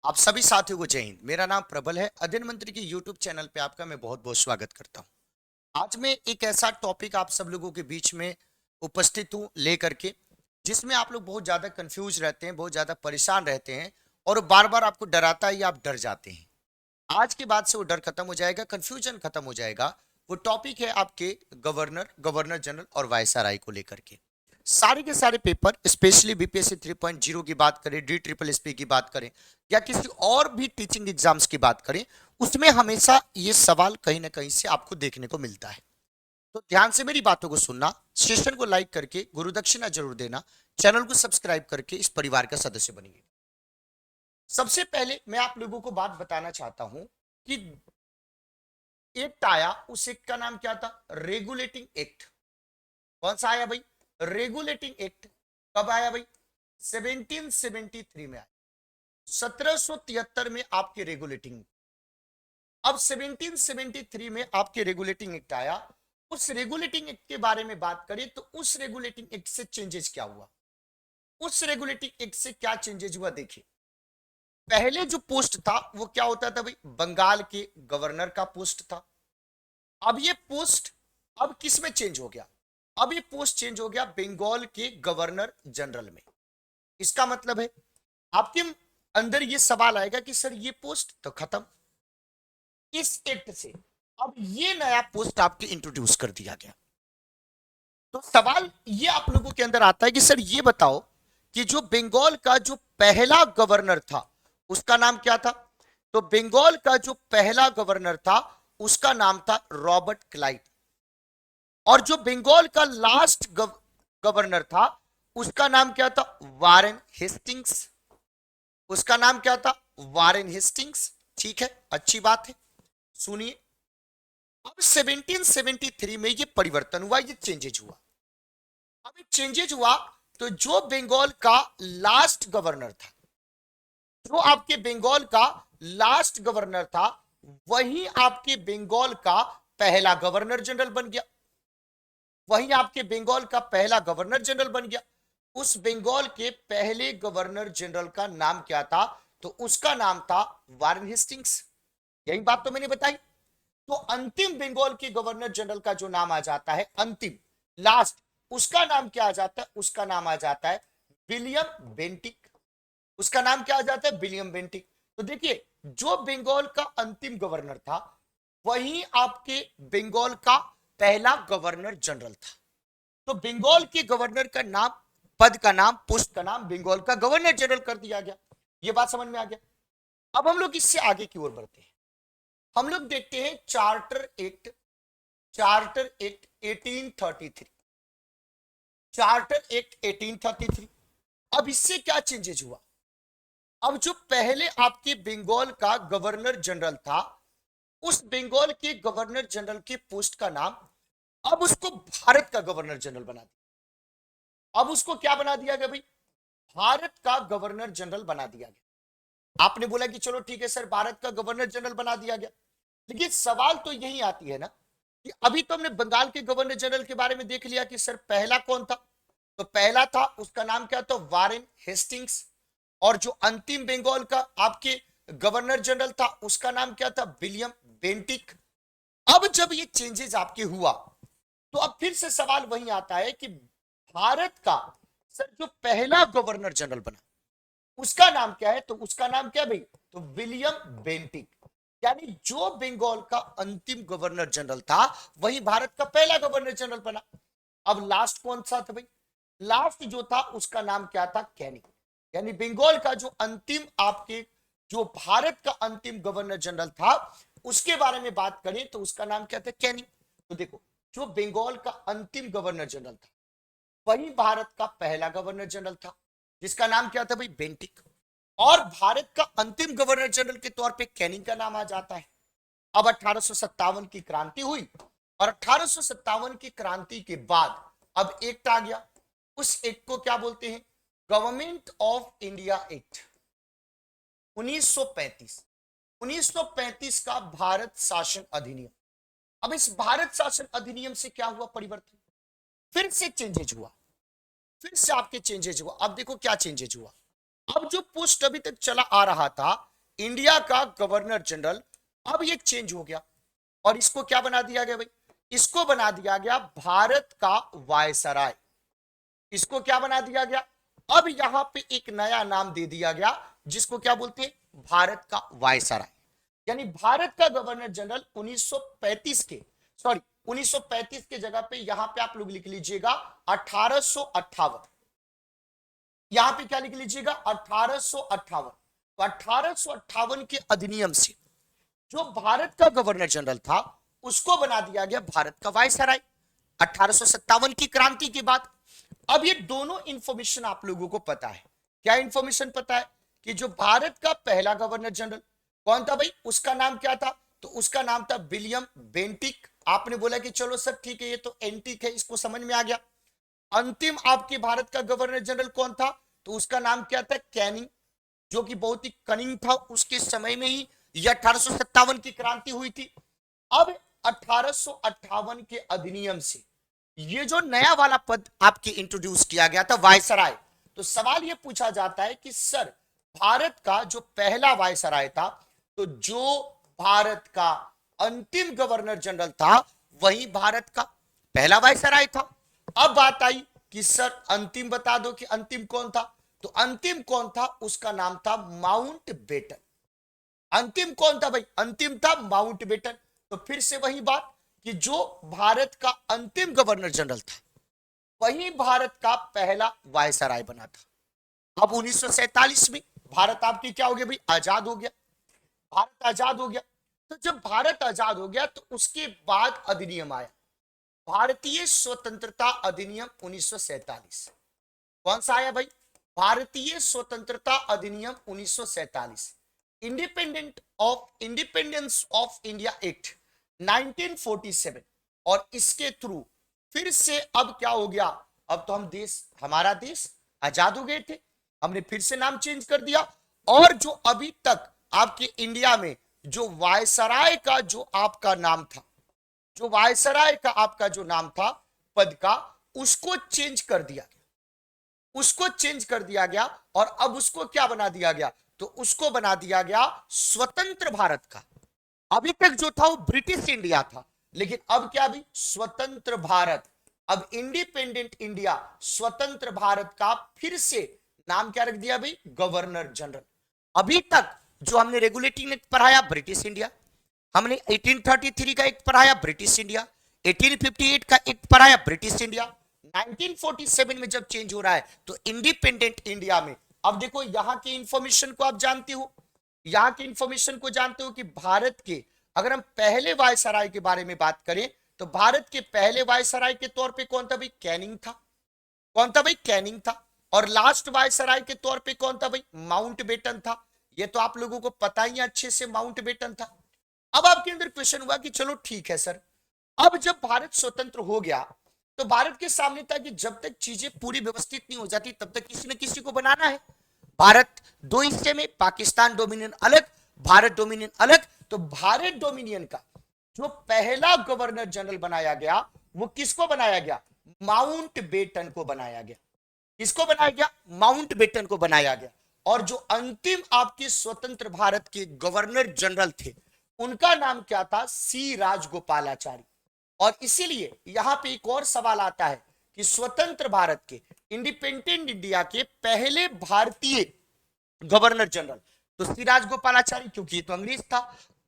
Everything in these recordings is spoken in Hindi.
आप सभी साथियों को जय हिंद। मेरा नाम प्रबल है। अध्ययन मंत्री के यूट्यूब चैनल पे आपका मैं बहुत बहुत स्वागत करता हूं। आज मैं एक ऐसा टॉपिक आप सब लोगों के बीच में उपस्थित हूं लेकर के, जिसमें आप लोग बहुत ज्यादा कंफ्यूज रहते हैं, बहुत ज्यादा परेशान रहते हैं और बार बार आपको डराता है या आप डर जाते हैं। आज के बाद से वो डर खत्म हो जाएगा, कंफ्यूजन खत्म हो जाएगा। वो टॉपिक है आपके गवर्नर जनरल और वायसराय को लेकर के। सारे के सारे पेपर, स्पेशली बीपीएससी 3.0 की बात करें, डी ट्रिपल एसपी की बात करें या किसी और भी टीचिंग एग्जाम्स की बात करें, उसमें हमेशा ये सवाल कहीं ना कहीं से आपको देखने को मिलता है। तो ध्यान से मेरी बातों को सुनना, सेशन को लाइक करके गुरु दक्षिणा जरूर देना, चैनल को सब्सक्राइब करके इस परिवार का सदस्य बनिए। सबसे पहले मैं आप लोगों को बात बताना चाहता हूं कि एक्ट आया, उस एक्ट का नाम क्या था? Regulating act. कौन सा आया भाई? Regulating act. कब आया भाई? 1773 में आया। 1773 में आपके रेगुलेटिंग, अब 1773 में आपके रेगुलेटिंग एक्ट आया। उस रेगुलेटिंग एक्ट के बारे में बात करें तो उस रेगुलेटिंग एक्ट से चेंजेस क्या हुआ, उस रेगुलेटिंग एक्ट से क्या चेंजेस हुआ देखिए। पहले जो पोस्ट था वो क्या होता था भाई? बंगाल के गवर्नर का पोस्ट था। अब ये पोस्ट अब किस में चेंज हो गया? अब ये पोस्ट चेंज हो गया बंगाल के गवर्नर जनरल में। इसका मतलब है आपके अंदर ये सवाल आएगा कि सर ये पोस्ट तो खत्म, इस एक्ट से अब ये नया पोस्ट आपके इंट्रोड्यूस कर दिया गया। तो सवाल ये आप लोगों के अंदर आता है कि सर ये बताओ कि जो बंगाल का जो पहला गवर्नर था उसका नाम क्या था? तो बंगाल का जो पहला गवर्नर था उसका नाम था रॉबर्ट क्लाइव, और जो बंगाल का लास्ट गवर्नर था उसका नाम क्या था? Warren Hastings. उसका नाम क्या था? Warren Hastings. ठीक है, अच्छी बात है। सुनिए, अब 1773 में ये परिवर्तन हुआ, ये चेंजेज हुआ। अब ये चेंजेज हुआ तो जो बंगाल का लास्ट गवर्नर था, जो आपके बंगाल का लास्ट गवर्नर था, वही आपके बंगाल का पहला गवर्नर जनरल बन गया। वही आपके बंगाल का पहला गवर्नर जनरल बन गया। उस बंगाल के पहले गवर्नर जनरल का नाम क्या था? तो उसका नाम था वारेन हेस्टिंग्स। यही बात तो मैंने बताई। तो अंतिम बंगाल के गवर्नर जनरल का जो नाम आ जाता है, अंतिम, लास्ट, उसका नाम क्या आ जाता है? उसका नाम आ जाता है विलियम बेंटिक। उसका नाम क्या आ जाता है? William Bentinck. तो देखिए, जो बंगाल का अंतिम गवर्नर था वही आपके बंगाल का पहला गवर्नर जनरल था। तो बंगाल के गवर्नर का नाम, पद का नाम, पोस्ट का नाम बंगाल का गवर्नर जनरल कर दिया गया। यह बात समझ में आ गया। अब हम लोग इससे आगे की ओर बढ़ते हैं। हम लोग देखते हैं charter act. Charter act 1833। Charter act 1833। अब इससे क्या चेंजेज हुआ? अब जो पहले आपके बंगाल का गवर्नर जनरल था, उस बंगाल के गवर्नर जनरल के पोस्ट का नाम अब उसको भारत का गवर्नर जनरल बना दिया। अब उसको क्या बना दिया गया भाई? भारत का गवर्नर जनरल बना दिया गया। आपने बोला कि चलो ठीक है सर, भारत का गवर्नर जनरल बना दिया गया, लेकिन सवाल तो यही आती है ना कि अभी तो हमने बंगाल के गवर्नर जनरल के बारे में देख लिया कि सर पहला कौन था। तो पहला था, उसका नाम क्या था? Warren Hastings. और जो अंतिम बंगाल का आपके गवर्नर जनरल था उसका नाम क्या था? William Bentinck. अब जब ये चेंजेस आपके हुआ तो अब फिर से सवाल वही आता है कि भारत का सर जो पहला गवर्नर जनरल बना उसका नाम क्या है? तो उसका नाम क्या है भाई? तो विलियम बेंटिक। यानी जो बंगाल का अंतिम गवर्नर जनरल था वही भारत का पहला गवर्नर जनरल बना। अब लास्ट कौन सा था भाई? लास्ट जो था उसका नाम क्या था? कैनिंग। यानी बंगाल का जो अंतिम आपके, जो भारत का अंतिम गवर्नर जनरल था उसके बारे में बात करें तो उसका नाम क्या था? कैनिंग। तो देखो, जो बंगाल का अंतिम गवर्नर जनरल था वही भारत का पहला गवर्नर जनरल था, जिसका नाम क्या था भाई? बेंटिक। और भारत का अंतिम गवर्नर जनरल के तौर पे कैनिंग का नाम आ जाता है। अब 1857 की क्रांति हुई और 1857 की क्रांति के बाद अब एक्ट आ गया। उस एक्ट को क्या बोलते हैं? Government of India act 1935। 1935 का भारत शासन अधिनियम। अब इस भारत शासन अधिनियम से क्या हुआ? परिवर्तन, फिर से चेंजेज हुआ, फिर से आपके चेंजेज हुआ। अब देखो क्या चेंजेज हुआ। अब जो पोस्ट अभी तक चला आ रहा था इंडिया का गवर्नर जनरल। अब ये चेंज हो गया और इसको क्या बना दिया गया भाई, इसको बना दिया गया भारत का वायसराय। इसको क्या बना दिया गया, अब यहां पे एक नया नाम दे दिया गया जिसको क्या बोलते हैं, भारत का वायसराय। यानी भारत का गवर्नर जनरल 1935 के, सॉरी 1935 के जगह पे यहां पे आप लोग लिख लीजिएगा 1858। यहां पे क्या लिख लीजिएगा 1858। तो 1858 के अधिनियम से जो भारत का गवर्नर जनरल था उसको बना दिया गया भारत का वायसराय 1857 की क्रांति के बाद। अब ये दोनों इंफॉर्मेशन आप लोगों को पता है। क्या इंफॉर्मेशन पता है कि जो भारत का पहला गवर्नर जनरल कौन था भाई, उसका नाम क्या था, तो उसका नाम था विलियम बेंटिक। आपने बोला कि चलो सर ठीक है ये तो एंटिक है, इसको समझ में आ गया। अंतिम आपके भारत का गवर्नर जनरल कौन था, तो उसका नाम क्या था, कैनिंग, जो कि बहुत ही कनिंग था। उसके समय में ही यह 1857 की क्रांति हुई थी। अब 1858 के अधिनियम से ये जो नया वाला पद आपके इंट्रोड्यूस किया गया था वायसराय, तो सवाल ये पूछा जाता है कि सर भारत का जो पहला वायसराय था, तो जो भारत का अंतिम गवर्नर जनरल था वही भारत का पहला वायसराय था। अब बात आई कि सर अंतिम बता दो कि अंतिम कौन था, तो अंतिम कौन था, उसका नाम था माउंट बेटन। अंतिम कौन था भाई, अंतिम था माउंट बेटन। तो फिर से वही बात कि जो भारत का अंतिम गवर्नर जनरल था वही भारत का पहला वायसराय बना था। अब 1947 में भारत आपकी क्या हो गया भाई, आजाद हो गया। भारत आजाद हो गया, तो जब भारत आजाद हो गया तो उसके बाद अधिनियम आया, भारतीय स्वतंत्रता अधिनियम 1947। कौन सा आया भाई, भारतीय स्वतंत्रता अधिनियम 1947। Independence of India act 1947। और इसके थ्रू फिर से अब क्या हो गया, अब तो हम देश, हमारा देश आजाद हो गए थे, हमने फिर से नाम चेंज कर दिया। और जो अभी तक आपके इंडिया में जो वायसराय का जो आपका नाम था, जो वायसराय का आपका जो नाम था पद का, उसको चेंज कर दिया गया, उसको चेंज कर दिया गया। और अब उसको क्या बना दिया गया, तो उसको बना दिया गया स्वतंत्र भारत का। अभी तक जो था वो ब्रिटिश इंडिया था, लेकिन अब क्या भी स्वतंत्र भारत। अब इंडिपेंडेंट इंडिया, स्वतंत्र भारत का फिर से नाम क्या रख दिया भाई, गवर्नर जनरल। अभी तक जो हमने रेगुलेटिंग एक्ट पढ़ाया ब्रिटिश इंडिया, हमने 1833 का एक्ट पढ़ाया ब्रिटिश इंडिया, 1858 का एक्ट पढ़ाया ब्रिटिश इंडिया, 1947 में जब चेंज हो रहा है तो इंडिपेंडेंट इंडिया में। अब देखो यहां की इंफॉर्मेशन को आप जानते हो, यहां की इंफॉर्मेशन को जानते हो कि भारत के, अगर हम पहले वायसराय के बारे में बात करें तो भारत के पहले वायसराय के तौर पे कौन था भाई, कैनिंग था। कौन था भाई, कैनिंग था। और लास्ट वायसराय के तौर पे कौन था भाई, माउंट बेटन था। ये तो आप लोगों को पता ही अच्छे से, माउंट बेटन था। अब आपके अंदर क्वेश्चन हुआ कि चलो ठीक है सर, अब जब भारत स्वतंत्र हो गया तो भारत के सामने था कि जब तक चीजें पूरी व्यवस्थित नहीं हो जाती तब तक किसी न किसी को बनाना है। भारत दो हिस्से में, पाकिस्तान डोमिनियन अलग, भारत डोमिनियन अलग। तो भारत डोमिनियन का जो पहला गवर्नर जनरल बनाया गया वो किसको बनाया गया, माउंट बेटन को बनाया गया। किसको बनाया गया, माउंट बेटन को बनाया गया। और जो अंतिम आपके स्वतंत्र भारत के गवर्नर जनरल थे उनका नाम क्या था, सी राजगोपालाचारी। और इसीलिए यहां पे एक और सवाल आता है कि स्वतंत्र भारत के, इंडिपेंडेंट इंडिया के पहले भारतीय गवर्नर जनरल तो सी राजगोपालाचारी, क्योंकि ये तो अंग्रेज था।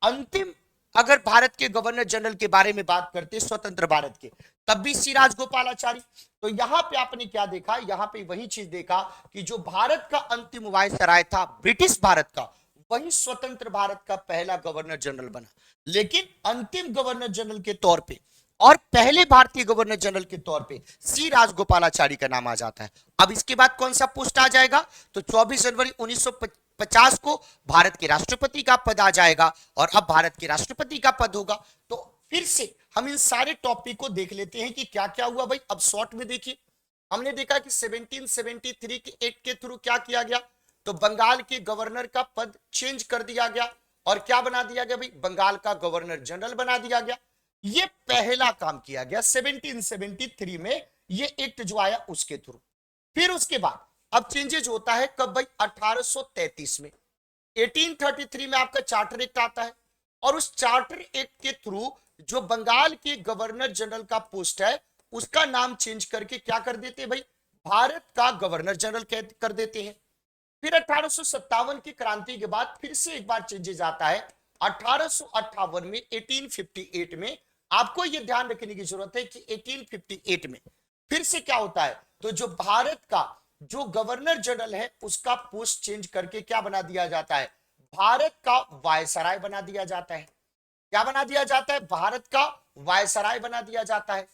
अंतिम अगर भारत के गवर्नर जनरल के बारे में बात करते स्वतंत्र भारत के, तब भी सी राजगोपालाचारी। तो यहां पे आपने क्या देखा, यहां पे वही चीज देखा कि जो भारत का अंतिम वायसराय था ब्रिटिश भारत का, वही स्वतंत्र भारत का पहला गवर्नर जनरल बना। लेकिन अंतिम गवर्नर जनरल के तौर पे और पहले भारतीय गवर्नर जनरल के तौर पे सी राजगोपालाचारी का नाम आ जाता है। अब इसके बाद कौन सा पोस्ट आ जाएगा, तो 24 जनवरी 1950 को भारत के राष्ट्रपति का पद आ जाएगा और अब भारत के राष्ट्रपति का पद होगा। तो फिर से हम इन सारे टॉपिक को देख लेते हैं कि क्या क्या हुआ भाई। अब शॉर्ट में देखिए, हमने देखा कि 1773 के एक्ट के थ्रू क्या किया गया, तो बंगाल के गवर्नर का पद चेंज कर दिया गया और क्या बना दिया गया भाई, बंगाल का गवर्नर जनरल बना दिया गया। ये पहला काम किया गया 1773 में, ये एक्ट जो आया उसके थ्रू। फिर उसके बाद अब चेंजेज होता है कब भाई, 1833 में। 1833 में आपका चार्टर एक्ट आता है और उस चार्टर एक्ट के थ्रू जो बंगाल के गवर्नर जनरल का पोस्ट है उसका नाम चेंज करके क्या कर देते हैं भाई, भारत का गवर्नर जनरल कर देते हैं। फिर 1857 की क्रांति के बाद फिर से एक बार चेंजेस आता है 1858 में, 1858 में। आपको यह ध्यान रखने की जरूरत है कि 1858 में फिर से क्या होता है, तो जो भारत का जो गवर्नर जनरल है उसका पोस्ट चेंज करके क्या बना दिया जाता है, भारत का वायसराय बना दिया जाता है। क्या बना दिया जाता है, भारत का वायसराय बना दिया जाता है।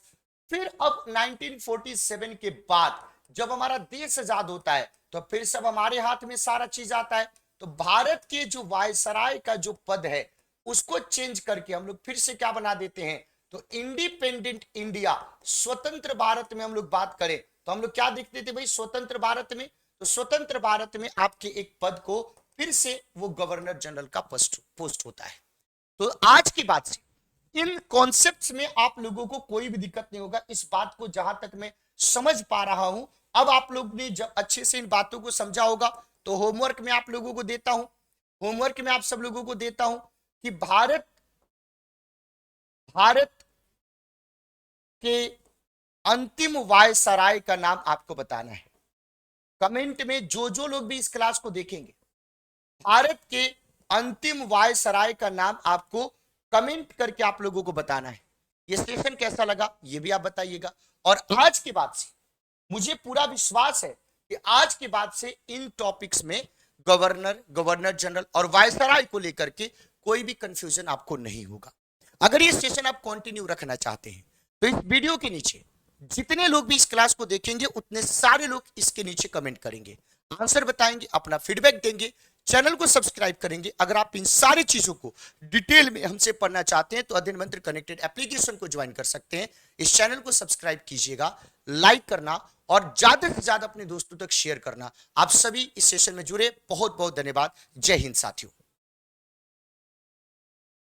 फिर अब 1947 के बाद जब हमारा देश आजाद होता है तो फिर सब हमारे हाथ में सारा चीज आता है, तो भारत के जो वायसराय का जो पद है उसको चेंज करके हम लोग फिर से क्या बना देते हैं, तो इंडिपेंडेंट इंडिया, स्वतंत्र भारत में हम लोग बात करें तो हम लोग क्या देखते थे भाई, स्वतंत्र भारत में, तो स्वतंत्र भारत में आपके एक पद को फिर से वो गवर्नर जनरल का पोस्ट होता है। तो आज की बात से इन कॉन्सेप्ट्स में आप लोगों को कोई भी दिक्कत नहीं होगा। इस बात को जहां तक मैं समझ पा रहा हूं, अब आप लोग ने जब अच्छे से इन बातों को समझा होगा तो होमवर्क में आप लोगों को देता हूं, होमवर्क में आप सब लोगों को देता हूं कि भारत के अंतिम वायसराय का नाम आपको बताना है। कमेंट में जो लोग भी इस क्लास को देखेंगे, भारत के अंतिम वायसराय का नाम आपको कमेंट करके आप लोगों को बताना है। ये सेशन कैसा लगा ये भी आप बताइएगा। और आज के बाद से मुझे पूरा विश्वास है कि आज के बाद से इन टॉपिक्स में गवर्नर जनरल और वायसराय को लेकर के कोई भी कंफ्यूजन आपको नहीं होगा। अगर ये सेशन आप कंटिन्यू रखना चाहते हैं तो इस वीडियो के नीचे जितने लोग भी इस क्लास को देखेंगे उतने सारे लोग इसके नीचे कमेंट करेंगे, आंसर बताएंगे, अपना फीडबैक देंगे, चैनल को सब्सक्राइब करेंगे। अगर आप इन सारी चीजों को डिटेल में हमसे पढ़ना चाहते हैं तो अध्ययन मंत्र कनेक्टेड एप्लीकेशन को ज्वाइन कर सकते हैं। इस चैनल को सब्सक्राइब कीजिएगा, लाइक करना और ज्यादा से ज्यादा अपने दोस्तों तक शेयर करना। आप सभी इस सेशन में जुड़े, बहुत बहुत धन्यवाद। जय हिंद साथियों।